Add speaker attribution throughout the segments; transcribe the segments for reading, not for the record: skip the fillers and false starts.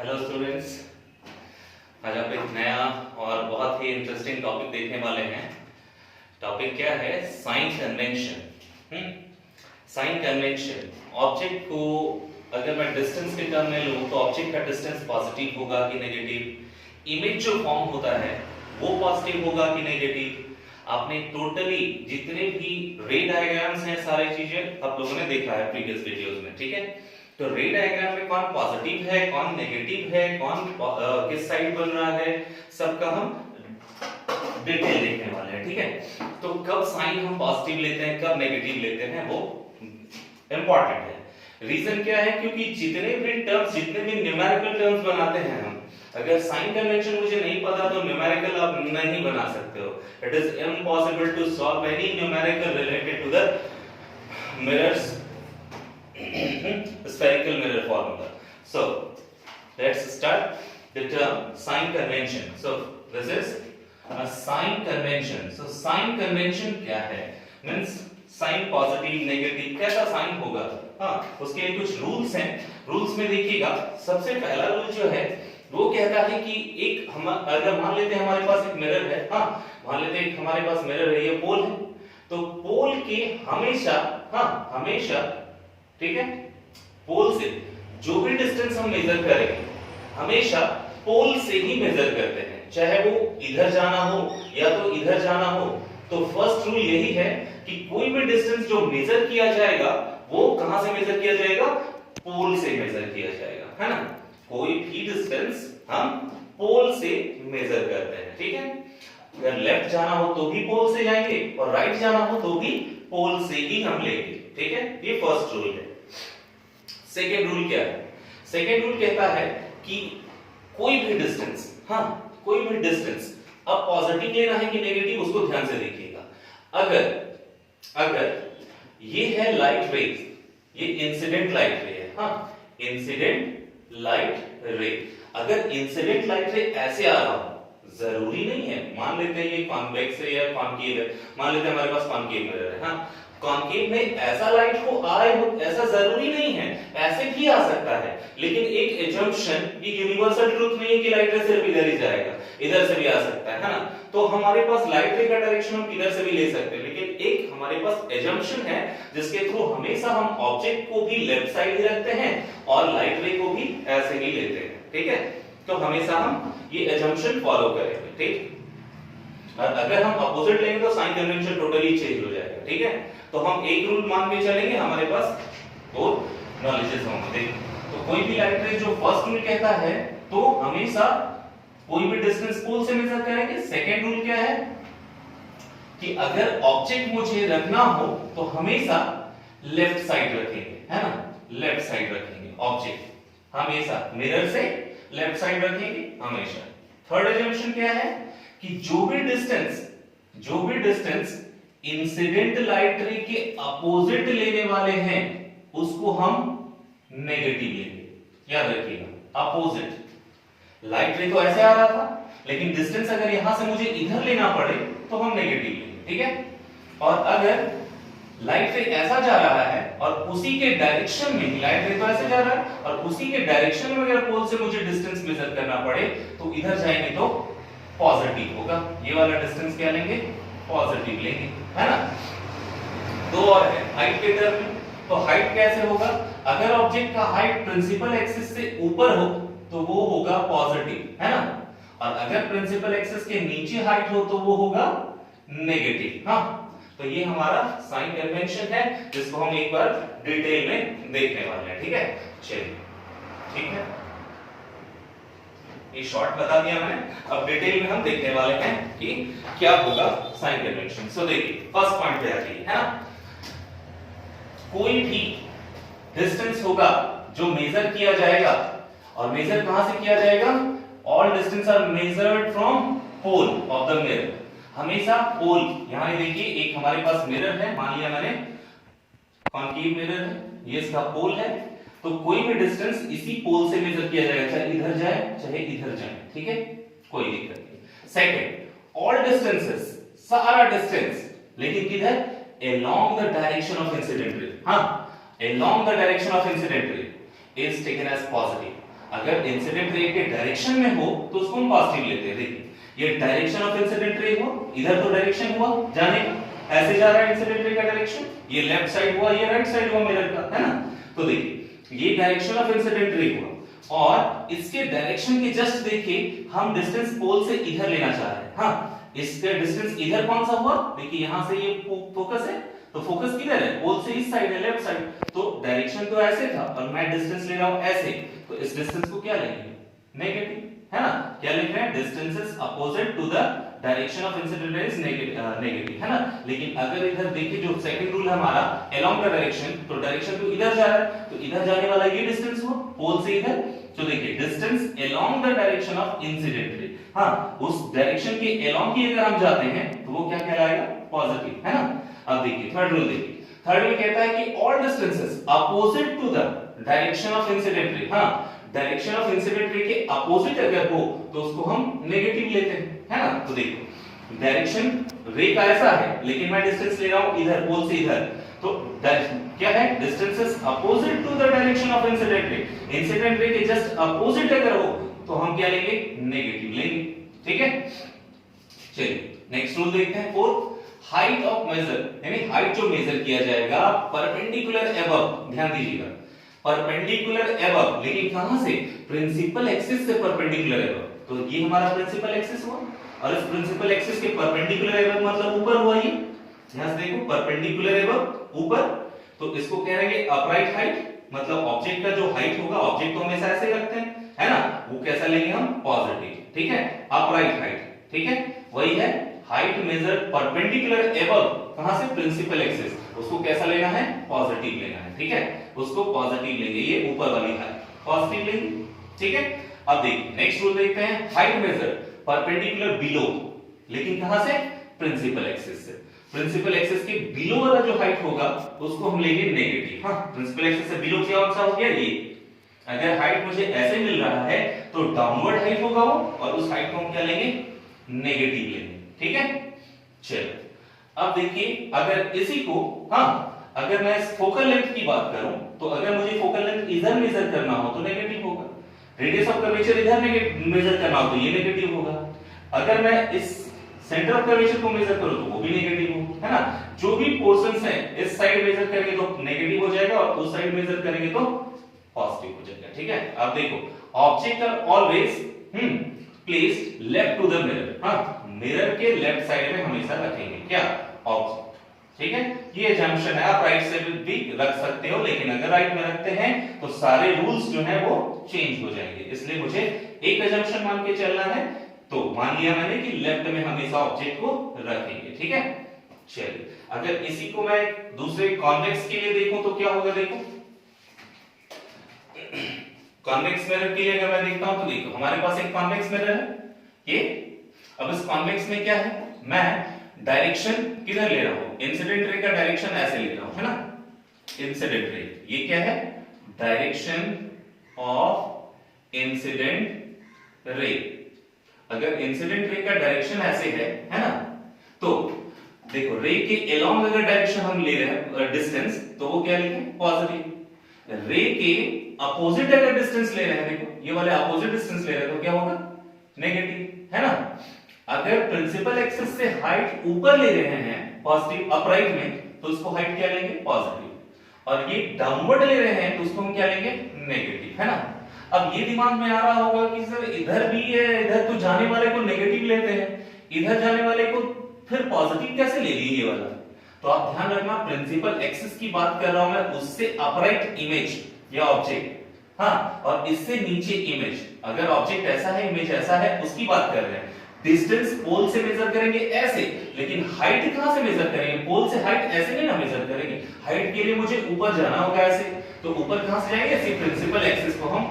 Speaker 1: Hello students, आज आप एक नया और बहुत ही इंटरेस्टिंग टॉपिक देखने वाले हैं। टॉपिक क्या है? Sign convention. Sign convention, object को अगर मैं डिस्टेंस के टर्म में लूं तो ऑब्जेक्ट का डिस्टेंस पॉजिटिव होगा कि नेगेटिव, इमेज जो फॉर्म होता है वो पॉजिटिव होगा कि नेगेटिव। आपने टोटली जितने भी रे डायग्राम्स हैं सारी चीजें आप लोगों ने देखा है प्रीवियस वीडियोस में, ठीक है। तो रे डायग्राम में कौन पॉजिटिव है, कौन नेगेटिव है, कौन किस साइड बन रहा है, सबका हम डिटेल देखने वाले हैं, ठीक है। तो कब साइन हम पॉजिटिव लेते हैं, कब नेगेटिव लेते हैं, वो इंपॉर्टेंट है। रीजन क्या है? क्योंकि जितने भी टर्म्स, जितने भी न्यूमेरिकल टर्म्स बनाते हैं हम, अगर साइन कन्वेंशन मुझे नहीं पता तो न्यूमेरिकल आप नहीं बना सकते हो। It is impossible to solve any numerical related to the mirrors spherical mirror formula. So let's start the term sign convention. So this is a sign convention. So sign convention क्या है? Means sign positive negative कैसा sign होगा, हाँ उसके लिए कुछ rules हैं। Rules में देखिएगा, सबसे पहला रूल जो है वो कहता है कि एक हम अगर मान लेते हैं हमारे पास एक मिरर है, हाँ मान लेते हैं हमारे पास मिरर है, ये पोल है, तो पोल के हमेशा, हाँ हमेशा, ठीक है, पोल से जो भी डिस्टेंस हम मेजर करेंगे हमेशा पोल से ही मेजर करते हैं, चाहे वो इधर जाना हो या तो इधर जाना हो। तो फर्स्ट रूल यही है कि कोई भी डिस्टेंस जो मेजर किया जाएगा वो कहां से मेजर किया जाएगा? पोल से मेजर किया जाएगा, है ना। कोई भी डिस्टेंस हम पोल से मेजर करते हैं, ठीक है। अगर लेफ्ट जाना हो तो भी पोल से जाएंगे और राइट जाना हो तो भी पोल से ही हम लेंगे, ठीक है। ये फर्स्ट रूल है। सेकेंड रूल क्या है? सेकेंड रूल कहता है कि कोई भी डिस्टेंस, हाँ कोई भी डिस्टेंस, अब पॉजिटिव लेना है कि नेगेटिव, उसको ध्यान से देखिएगा। अगर ये है लाइट रे, ये इंसिडेंट लाइट रे है, हाँ इंसिडेंट लाइट रे, अगर इंसिडेंट लाइट रे ऐसे आ रहा हो, जरूरी नहीं है, मान लेते हैं ये कॉन्वेक्स है या कॉनकेव है, मान लेते हैं हमारे पास कॉनकेव मिरर है, हाँ कॉनकेव में ऐसा लाइट को आए हो ऐसा जरूरी नहीं है, ऐसे भी आ सकता है। लेकिन एक एजम्पशन, ये यूनिवर्सल ट्रूथ नहीं है कि लाइट रे सिर्फ इधर ही जाएगा, इधर से भी आ सकता है ना। तो हमारे पास लाइट रे का डायरेक्शन हम किधर से भी ले सकते हैं, लेकिन एक हमारे पास एजम्पशन है जिसके थ्रू हमेशा हम ऑब्जेक्ट को भी लेफ्ट साइड ही रखते हैं और लाइट रे को भी ऐसे ही लेते हैं, ठीक है। तो हमेशा हम ये एजम्पशन फॉलो करेंगे, ठीक। और अगर हम अपोजिट लेंगे तो साइन कन्वेंशन टोटली चेंज हो जाएगा, ठीक है। तो हम एक रूल मान के चलेंगे, हमारे पास दो नॉलेजेस होंगे। तो कोई भी लाइट रे जो फर्स्ट रूल कहता है तो हमेशा कोई भी डिस्टेंस पोल से मेजर करेंगे। सेकंड रूल क्या है कि अगर ऑब्जेक्ट मुझे रखना हो तो हमेशा लेफ्ट साइड रखेंगे, है ना, लेफ्ट साइड रखेंगे ऑब्जेक्ट, हमेशा मिरर से लेफ्ट साइड रखेंगे हमेशा। थर्ड एजम्पशन क्या है कि जो भी डिस्टेंस इंसिडेंट लाइट रे के अपोजिट लेने वाले हैं उसको हम नेगेटिव लेंगे, याद रखिएगा। अपोजिट लाइट रे तो ऐसे आ रहा था, लेकिन डिस्टेंस अगर यहां से मुझे इधर लेना पड़े तो हम नेगेटिव लेंगे, ठीक है। और अगर लाइट रे ऐसा जा रहा है और उसी के डायरेक्शन में, लाइट रे तो ऐसे जा रहा है और उसी के डायरेक्शन में अगर पोल से मुझे डिस्टेंस मेजर करना पड़े तो इधर जाएंगे तो पॉजिटिव होगा, ये वाला डिस्टेंस क्या लेंगे? पॉजिटिव लेंगे, है ना। दो और है हाइट के टर्म में। तो हाइट कैसे होगा? अगर ऑब्जेक्ट का हाइट प्रिंसिपल एक्सिस से ऊपर हो तो वो होगा पॉजिटिव, है ना, और अगर प्रिंसिपल एक्सिस के नीचे हाइट हो तो वो होगा नेगेटिव, हाँ। तो ये हमारा साइन कन्वेंशन है जिसको हम एक बार डिटेल में देखने वाले हैं, ठीक है। चलिए, ठीक है, ये शॉर्ट बता दिया मैंने, अब डिटेल में हम देखने वाले हैं कि क्या होगा साइन कन्वेंशन। सो देखिए फर्स्ट पॉइंट पे आते हैं, है ना। कोई भी डिस्टेंस होगा जो मेजर किया जाएगा, और मेजर कहां से किया जाएगा? All distance are measured from pole of the mirror. हमेशा पोल, यहां देखिए एक हमारे पास मिरर है, मान लिया मैंने कॉनकेव मिरर है, ये इसका पोल है, तो कोई भी डिस्टेंस इसी पोल से मेजर किया जाएगा, चाहे इधर जाए चाहे इधर जाए, ठीक है, कोई दिक्कत नहीं। सेकंड, ऑल डिस्टेंसेस, सारा डिस्टेंस, लेकिन किधर? along the direction of incident ray, हाँ along the direction of incident ray is taken as positive। अगर इंसिडेंट रे के डायरेक्शन में हो तो उसको हम पॉजिटिव लेते हैं। देखिए ये डायरेक्शन ऑफ इंसिडेंट रे हुआ, इधर तो डायरेक्शन हुआ जाने का, ऐसे जा रहा है इंसिडेंट रे का डायरेक्शन, ये लेफ्ट साइड हुआ, ये राइट साइड हुआ मिरर का, है ना। तो देखिए ये डायरेक्शन ऑफ इंसिडेंट रे हुआ और इसके डायरेक्शन के जस्ट देखिए हम डिस्टेंस पोल से इधर लेना चाह रहे हैं। हाँ, इसका डिस्टेंस इधर कौन सा हुआ, देखिए यहां से ये फोकस है, तो फोकस किधर है, पोल से इस साइड है, लेफ्ट साइड। तो डायरेक्शन तो ऐसे था और मैं डिस्टेंस ले रहा हूं ऐसे, तो इस डिस्टेंस को क्या लेंगे, नेगेटिव, है ना। क्या लिख रहे हैं, distance is opposite to the direction of incident ray is negative, है ना। लेकिन अगर इधर देखिए जो सेकंड रूल हमारा अलोंग द डायरेक्शन, तो डायरेक्शन तो इधर जा रहा है, तो इधर जाने वाला ये डिस्टेंस हुआ पोल से इधर। तो देखिए distance along the direction of incident ray, हां उस डायरेक्शन के अलोंग की अगर हम जाते हैं तो वो क्या कहलाएगा, पॉजिटिव, है ना। अब देखिए थर्ड रूल, देखिए थर्ड रूल कहता है कि all distances opposite to the direction of incident ray, हां डायरेक्शन ऑफ इंसिडेंट रे के अपोजिट अगर हो तो उसको हम नेगेटिव लेते हैं, है ना। तो देखो डायरेक्शन रे का ऐसा है लेकिन मैं डिस्टेंस ले रहा हूं इधर, पोल से इधर, तो क्या है, distance is opposite to the direction of incident ray. Incident ray के जस्ट अपोजिट अगर हो तो हम क्या लेंगे, नेगेटिव लेंगे, ठीक है। चलिए नेक्स्ट रूल देखते हैं, फोर्थ, हाइट ऑफ मेजर, यानी हाइट जो मेजर किया जाएगा परपेंडिकुलर अबव, ध्यान दीजिएगा परपेंडिकुलर अबव, लेकिन कहां से, प्रिंसिपल एक्सिस से परपेंडिकुलर अबव। तो ये हमारा प्रिंसिपल एक्सिस हुआ और इस प्रिंसिपल एक्सिस के परपेंडिकुलर अबव मतलब ऊपर हुआ, ये ध्यान से देखो परपेंडिकुलर अबव ऊपर, तो इसको कह रहे हैं अपराइट हाइट, मतलब ऑब्जेक्ट का जो हाइट होगा, ऑब्जेक्ट तो हमेशा ऐसे रखते हैं, है ना, वो कैसा लेंगे हम, पॉजिटिव, ठीक है, अपराइट हाइट, ठीक है। वही है हाइट मेजर परपेंडिकुलर अबव, कहां से, प्रिंसिपल एक्सिस, उसको कैसा लेना है, पॉजिटिव लेना है, ठीक है, उसको पॉजिटिव लेंगे, ये ऊपर वाली हाइट पॉजिटिव लेंगे, ठीक है। अब देखिए नेक्स्ट रूल देखते हैं, हाइट मेजर परपेंडिकुलर बिलो, लेकिन कहां से, प्रिंसिपल एक्सिस से। प्रिंसिपल एक्सिस के बिलो वाला जो हाइट होगा उसको हम लेंगे नेगेटिव। हाँ, प्रिंसिपल एक्सिस से बिलो क्या कौन सा हो गया, ये। अगर हाइट मुझे ऐसे मिल रहा है तो डाउनवर्ड हाइट होगा वो, और उस हाइट को हम क्या लेंगे, नेगेटिव लेंगे, ठीक है। चलो अब देखिए अगर इसी को, हाँ अगर मैं फोकल लेंथ की बात करूं तो अगर मुझे फोकल लेंथ इधर मेजर करना हो तो नेगेटिव होगा, रेडियस ऑफ कर्वेचर इधर मेजर करना हो तो ये नेगेटिव होगा, अगर मैं इस सेंटर ऑफ कर्वेचर को मेजर करो तो वो भी नेगेटिव होगा, है ना। जो भी पोर्शंस है इस साइड मेजर करेंगे तो नेगेटिव हो जाएगा और उस साइड मेजर करेंगे तो पॉजिटिव हो जाएगा, ठीक है। अब देखो object are always placed left to the mirror, हाँ मिरर के लेफ्ट साइड में हमेशा रखेंगे क्या, ऑब्जेक्ट, ठीक है। ये जंक्शन है, आप राइट साइड भी रख सकते हो, लेकिन अगर राइट में रखते हैं तो सारे रूल्स जो है वो चेंज हो जाएंगे, इसलिए मुझे एक अजम्पशन मान के चलना है। तो मान लिया मैंने कि लेफ्ट में हमेशा ऑब्जेक्ट को रखेंगे, ठीक है। चलिए अगर इसी को मैं दूसरे कॉन्वेक्स के लिए देखूं तो क्या होगा, देखो कॉन्वेक्स मिरर के लिए अगर मैं देखता हूं तो देखो हमारे पास एक कॉन्वेक्स मिरर है ये। अब इस कॉन्वेक्स में क्या है, मैं डायरेक्शन किधर ले रहा हूं, इंसिडेंट रे का डायरेक्शन ऐसे ले रहा हूं, है ना, इंसिडेंट रे, ये क्या है, डायरेक्शन ऑफ इंसिडेंट रे। अगर इंसिडेंट रे का डायरेक्शन ऐसे है ना, तो देखो रे के अलोंग अगर डायरेक्शन हम ले रहे हैं डिस्टेंस, तो वो क्या लिखें, पॉजिटिव। रे के अपोजिट अगर डिस्टेंस ले रहे हैं, देखो ये वाले अपोजिट डिस्टेंस ले रहे हैं तो क्या होगा, नेगेटिव, है ना। अगर प्रिंसिपल एक्सिस से हाइट ऊपर ले रहे हैं पॉजिटिव अपराइट में, तो उसको हाइट क्या लेंगे, पॉजिटिव, और ये डाउनवर्ड ले रहे हैं तो उसको हम क्या लेंगे, नेगेटिव, है ना। अब ये दिमाग में आ रहा होगा कि सर इधर भी है, इधर तो जाने वाले को नेगेटिव लेते हैं, इधर जाने वाले को फिर पॉजिटिव कैसे ले लिए ये वाला। तो आप ध्यान रखना प्रिंसिपल एक्सिस की बात कर रहा हूं मैं, उससे अपराइट इमेज या ऑब्जेक्ट, हाँ, और इससे नीचे इमेज, अगर ऑब्जेक्ट ऐसा है इमेज ऐसा है उसकी बात कर रहे हैं। डिस्टेंस पोल से मेजर करेंगे ऐसे, लेकिन हाइट कहां से मेजर करेंगे, पोल से हाइट ऐसे नहीं ना मेजर करेंगे, हाइट के लिए मुझे ऊपर जाना होगा ऐसे, तो ऊपर कहां से जाएंगे, ऐसे प्रिंसिपल एक्सिस को हम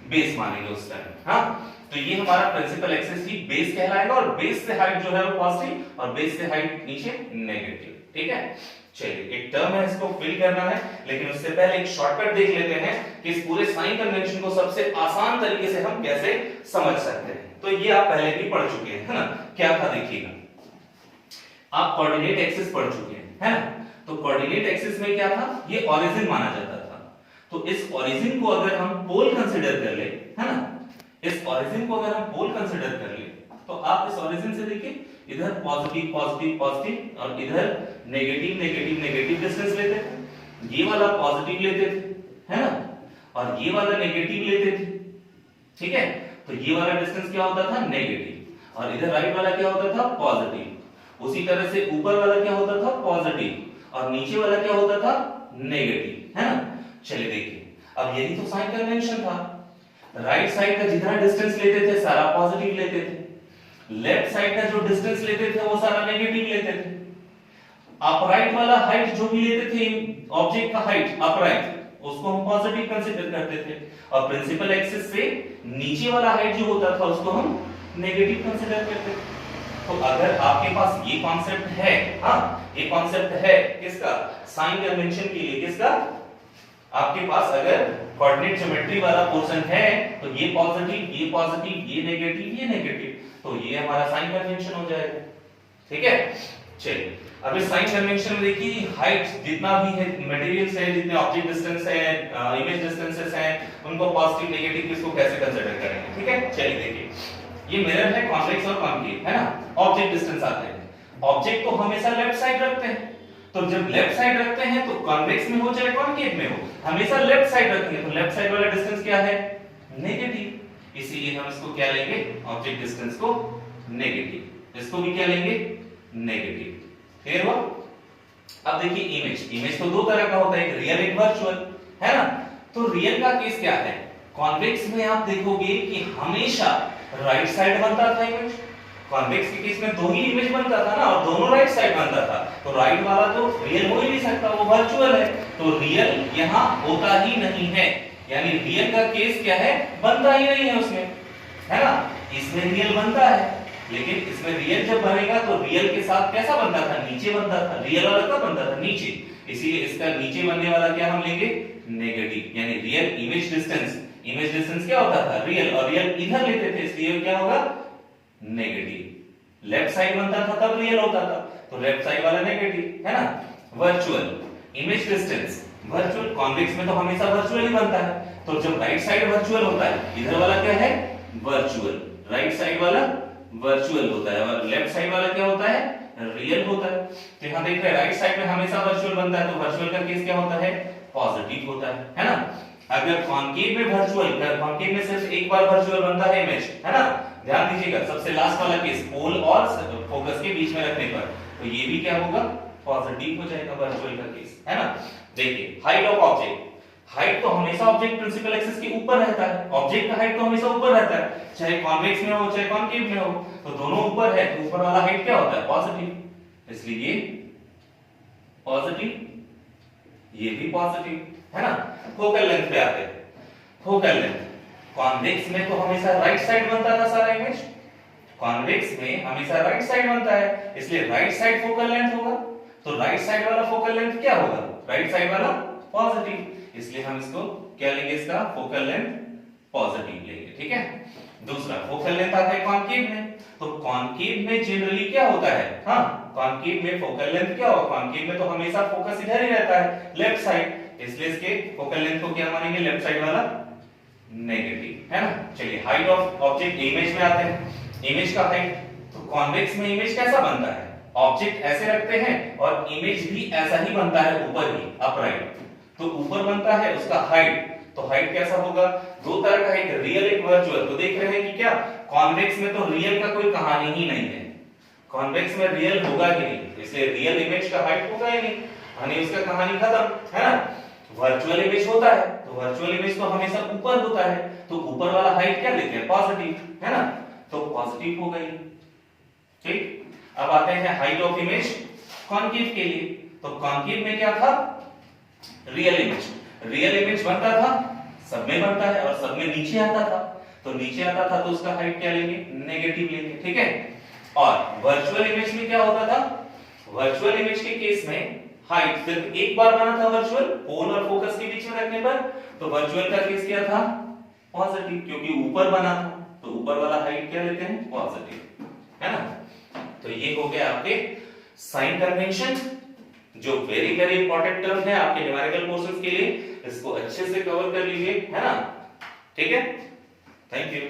Speaker 1: बेस मानेंगे उस टाइम, हाँ। तो ये हमारा प्रिंसिपल एक्सिस ही बेस कहलाएगा, और बेस से हाइट जो है वो पॉजिटिव और बेस से हाइट नीचे नेगेटिव, ठीक है। चलिए एक टर्म है, इसको फिल करना है, लेकिन उससे पहले एक शॉर्टकट देख लेते हैं कि इस पूरे साइन कन्वेंशन को सबसे आसान तरीके से हम कैसे समझ सकते हैं। तो ये आप पहले भी पढ़ चुके हैं, है ना। क्या था देखिएगा, आप कोऑर्डिनेट एक्सिस पढ़ चुके हैं, है ना। तो कोऑर्डिनेट एक्सिस में क्या था, ये ओरिजिन माना जाता था। तो इस ओरिजिन को अगर हम पोल कंसीडर कर ले, है ना, इस ओरिजिन को अगर हम पोल कंसीडर कर ले, तो आप इस ओरिजिन से देखिए इधर पॉजिटिव पॉजिटिव पॉजिटिव और इधर नेगेटिव नेगेटिव नेगेटिव डिस्टेंस लेते थे, ये वाला पॉजिटिव लेते थे, है ना, और ये वाला नेगेटिव लेते थे, ठीक है। तो ये वाला डिस्टेंस क्या होता था, नेगेटिव, और इधर राइट वाला क्या होता था, पॉजिटिव। उसी तरह से ऊपर वाला क्या होता था, पॉजिटिव, और नीचे वाला क्या होता था, नेगेटिव, है ना। चलिए देखिए, अब यही तो साइन कन्वेंशन था। राइट साइड का जितना डिस्टेंस लेते थे सारा पॉजिटिव लेते थे, लेफ्ट साइड का जो डिस्टेंस लेते थे वो सारा नेगेटिव लेते थे। अपराइट वाला हाइट जो भी लेते थे, ऑब्जेक्ट का हाइट अपराइट, उसको हम पॉजिटिव कंसीडर करते थे, और प्रिंसिपल एक्सिस से नीचे वाला हाइट जो होता था उसको हम नेगेटिव कंसीडर करते थे। तो अगर आपके पास ये कॉन्सेप्ट है, हाँ ये कॉन्सेप्ट है किसका, साइन कन्वेंशन के लिए, किसका, आपके पास अगर कोऑर्डिनेट ज्योमेट्री वाला पोर्शन है तो ये पॉजिटिव ये नेगेटिव ये नेगेटिव, तो ये हमारा साइन कन्वेंशन हो जाएगा, ठीक है। चलिए अब इस साइन कन्वेंशन में देखिए हाइट जितना भी है, मटेरियल्स है, जितने ऑब्जेक्ट डिस्टेंस है, इमेज डिस्टेंसेस हैं, उनको पॉजिटिव नेगेटिव किसको कैसे कंसीडर करेंगे, ठीक है। चलिए देखिए, ये मिरर है, कॉन्वेक्स और कॉन्केव, है ना। ऑब्जेक्ट डिस्टेंस आते हैं, ऑब्जेक्ट को हमेशा लेफ्ट साइड रखते हैं, तो जब लेफ्ट साइड रखते हैं तो कॉन्वेक्स में हो चाहे कॉन्केव में हो, हमेशा लेफ्ट साइड रखेंगे, तो लेफ्ट साइड वाला डिस्टेंस क्या है, नेगेटिव, इसीलिए हम इसको क्या लेंगे, ऑब्जेक्ट डिस्टेंस को नेगेटिव, इसको भी क्या लेंगे, नेगेटिव। क्लियर हुआ। अब देखिए इमेज तो दो तरह का होता है, एक रियल एक वर्चुअल, है ना। तो रियल का केस क्या है, कॉन्वेक्स में आप देखोगे कि हमेशा राइट साइड बनता था इमेज, कॉन्वेक्स के केस में दो ही इमेज बनता था ना, और दोनों राइट साइड बनता था, तो राइट वाला तो रियल हो ही नहीं सकता, वो वर्चुअल है, तो रियल यहां होता ही नहीं है, यानी रियल का केस क्या है, बनता ही नहीं है उसमें, है ना। इसमें रियल बनता है, लेकिन इसमें रियल जब बनेगा तो रियल के साथ कैसा बनता था, नीचे बनता था, रियल वाला कब बनता था, नीचे, इसीलिए इसका नीचे बनने वाला क्या हम लेंगे, नेगेटिव, यानी रियल इमेज डिस्टेंस क्या होता था, रियल, और रियल इधर लेते थे, इसलिए क्या होगा, नेगेटिव। लेफ्ट साइड बनता था तब रियल होता था, तो लेफ्ट साइड वाला नेगेटिव, है ना। Virtual image distance, virtual, convex में तो हमेशा वर्चुअल ही बनता है, तो जब राइट साइड वर्चुअल होता है, इधर वाला क्या है, वर्चुअल, राइट साइड वाला वर्चुअल होता है, और लेफ्ट साइड वाला क्या होता है, रियल होता है। तो यहां देख रहे हैं राइट साइड में हमेशा वर्चुअल बनता है, तो वर्चुअल का केस क्या होता है, पॉजिटिव होता है ना। अगर कॉन्केव में वर्चुअल, कॉन्केव में सिर्फ एक बार वर्चुअल बनता है इमेज, है ना, ध्यान दीजिएगा, सबसे लास्ट वाला केस पोल और फोकस के बीच में रखने पर, तो ये भी क्या होगा, पॉजिटिव हो जाएगा वर्चुअल का केस, है ना। देखिए हाइट ऑफ ऑब्जेक्ट, हाइट तो हमेशा ऑब्जेक्ट प्रिंसिपल एक्सिस के ऊपर रहता है, ऑब्जेक्ट का हाइट तो हमेशा ऊपर रहता है, चाहे कॉन्वेक्स में हो चाहे कॉन्केव में हो, तो दोनों ऊपर है, तो ऊपर वाला हाइट क्या होता है, पॉजिटिव, इसलिए पॉजिटिव, ये भी पॉजिटिव, है ना। फोकल लेंथ पे आते हैं, फोकल लेंथ, कॉन्वेक्स में तो हमेशा राइट साइड बनता था सारा इमेज, कॉन्वेक्स में हमेशा राइट साइड बनता है, इसलिए राइट साइड फोकल लेंथ होगा, तो राइट साइड वाला फोकल लेंथ क्या होगा, राइट साइड वाला पॉजिटिव, इसलिए हम इसको क्या लेंगे, इसका फोकल लेंथ पॉजिटिव लेंगे, ठीक है। दूसरा फोकल लेंथ आता है कॉन्केव में, तो कॉन्केव में जनरली क्या होता है, हाँ कॉन्केव में फोकल लेंथ क्या होगा, कॉन्केव में तो हमेशा फोकस इधर ही रहता है, लेफ्ट साइड, इसलिए इसके फोकल लेंथ को क्या मानेंगे, लेफ्ट साइड वाला नेगेटिव, है ना। चलिए हाइट ऑफ ऑब्जेक्ट, इमेज में आते हैं, इमेज का हाइट, तो कॉन्वेक्स में इमेज कैसा बनता है, ऑब्जेक्ट ऐसे रखते हैं और इमेज भी ऐसा ही बनता है, ऊपर ही अपराइट, तो ऊपर बनता है उसका हाइट, तो हाइट कैसा होगा, दो तरह का, एक रियल एक वर्चुअल। तो देख रहे हैं कि क्या कॉन्वेक्स में तो रियल का कोई कहानी ही नहीं है, कॉन्वेक्स में रियल होगा ही नहीं, इसलिए रियल इमेज का हाइट होगा ही नहीं, यानी उसका कहानी खत्म, है ना। वर्चुअल इमेज होता है, तो वर्चुअल इमेज तो हमेशा ऊपर होता है, तो ऊपर वाला हाइट क्या लेते हैं, पॉजिटिव, है ना, तो पॉजिटिव हो गई, ठीक। अब आते हैं हाइट ऑफ इमेज कॉन्केव के लिए, तो कॉन्केव में क्या था, रियल इमेज, रियल इमेज बनता था, सब में बनता है, और सब में नीचे आता था, तो नीचे आता था तो उसका हाइट क्या लेंगे, नेगेटिव लेंगे, ठीक है। और वर्चुअल इमेज में क्या होता था, वर्चुअल इमेज के केस में हाइट सिर्फ एक बार बना था वर्चुअल, पोल और फोकस के बीच में रखने पर, तो वर्चुअल का केस क्या था, पॉजिटिव, क्योंकि ऊपर बना था, तो ऊपर वाला हाइट क्या लेते हैं, पॉजिटिव, है ना। तो ये हो गया आपके साइन कन्वेंशन, जो वेरी वेरी इंपॉर्टेंट टर्म है आपके न्यूमेरिकल पोर्शंस के लिए। इसको अच्छे से कवर कर लीजिए, है ना? ठीक है, थैंक यू।